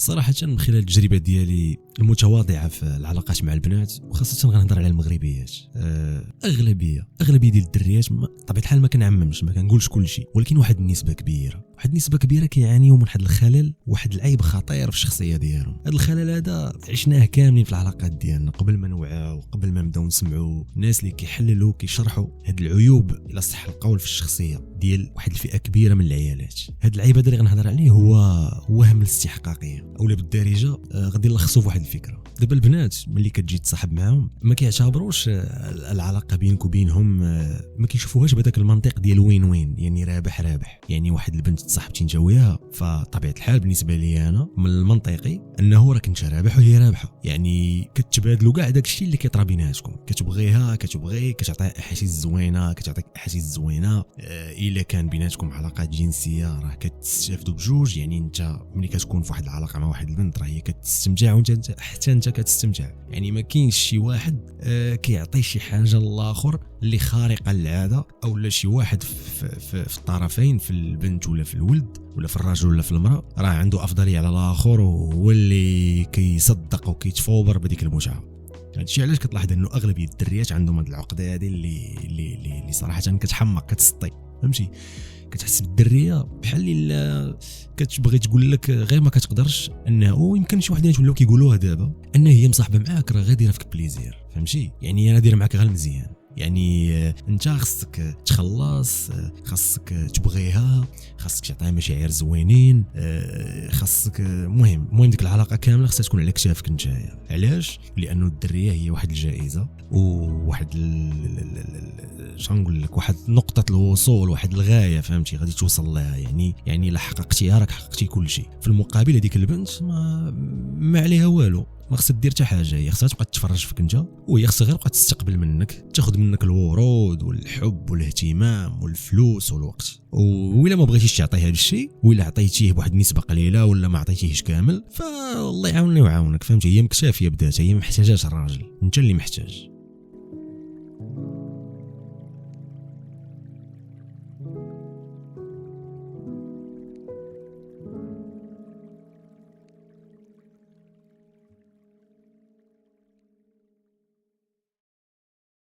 صراحة من خلال التجربة ديالي المتواضعة في العلاقات مع البنات، وخاصة غنهضر على المغربيات، أغلبية ديال الدريات طبيعة الحال ما كنعممش، ما كنقولش كل شيء، ولكن واحد النسبة كبيرة كيعانيو من واحد الخلل، واحد العيب خطير في الشخصية ديالهم. هذا الخلل هذا عشناه كاملين في العلاقات ديالنا قبل ما نوعاو، قبل ما نبداو نسمعوا الناس اللي كيحللوا كيشرحوا هاد العيوب الى صح القول في الشخصية ديال واحد الفئة كبيرة من العيالات. هاد العيب هذا اللي غنهضر عليه هو وهم الاستحقاقية، اولا بالدارجة غادي نلخصو في واحد الفكرة. دابا البنات ملي كتجي تصاحب معاهم ما كيعتبروش العلاقة بينك وبينهم، ما كيشوفوهاش بهذاك المنطق ديال وين يعني رابح. يعني واحد البنت تصاحبتي انت وياها، فطبيعة الحال بالنسبة لي انا من المنطقي انه راك انت رابح وهي رابحة، يعني كتبادلوا كاع داكشي اللي كيطرا بيناتكم، كتبغيها كتبغيك، كتعطيها احاسيس زوينه، كتعطيك احاسيس زوينه. الا كان بيناتكم علاقات جنسيه راه كتستافدوا بجوج، يعني انت ملي كتكون في واحد العلاقه مع واحد البنت راه هي كتستمتع وانت حتى انت كتستمتع. يعني ما كاينش شي واحد كيعطي شي حاجه للاخر اللي خارقه للعاده، او لا شي واحد في الطرفين، في البنت ولا في الولد ولا في الرجل ولا في المراه، راه عنده افضليه على الاخر، وهو اللي كيصدق وكيتفوبر بديك المتعه. هادشي علاش كتلاحظ انه اغلبيه الدريات عندهم هاد العقده هذه اللي صراحه كتحمق، كتسطي، فهمتي؟ كتحس بالدريه بحال الا كتبغي تقول لك غير ما كتقدرش، انه يمكن شي وحدين ولاو كيقولوها دابا ان هي مصاحبه معاك راه غادي فيك بليزير، فهمتي؟ يعني انا دايره معاك غير مزيان، يعني انت خاصك تخلص، خاصك تبغيها، خاصك تعطيها مشاعر زوينين، خاصك المهم ديك العلاقه كامله خاصها تكون على كتافك نتايا. علاش؟ لانه الدريه هي واحد الجائزه، وواحد شنقول لك، واحد نقطه الوصول، واحد الغايه، فهمتي؟ غادي توصل لها، يعني لا حققتيها راك حققتي كل شيء. في المقابل هذيك البنت ما عليها والو، ما خصها دير حتى حاجه، هي خصها تبقى تتفرج فيك انت، وهي خصها غير تبقى تستقبل منك، تاخذ منك الورود والحب والاهتمام والفلوس والوقت. وإلا ما بغيتيش تعطيه هذا الشيء، وإلا عطيتيه بواحد النسبه قليله، ولا ما عطيتيهش كامل، فالله يعاونني ويعاونك، فهمتي؟ هي مكتافيه بذاتها، هي ما محتاجاش الراجل، انت اللي محتاج.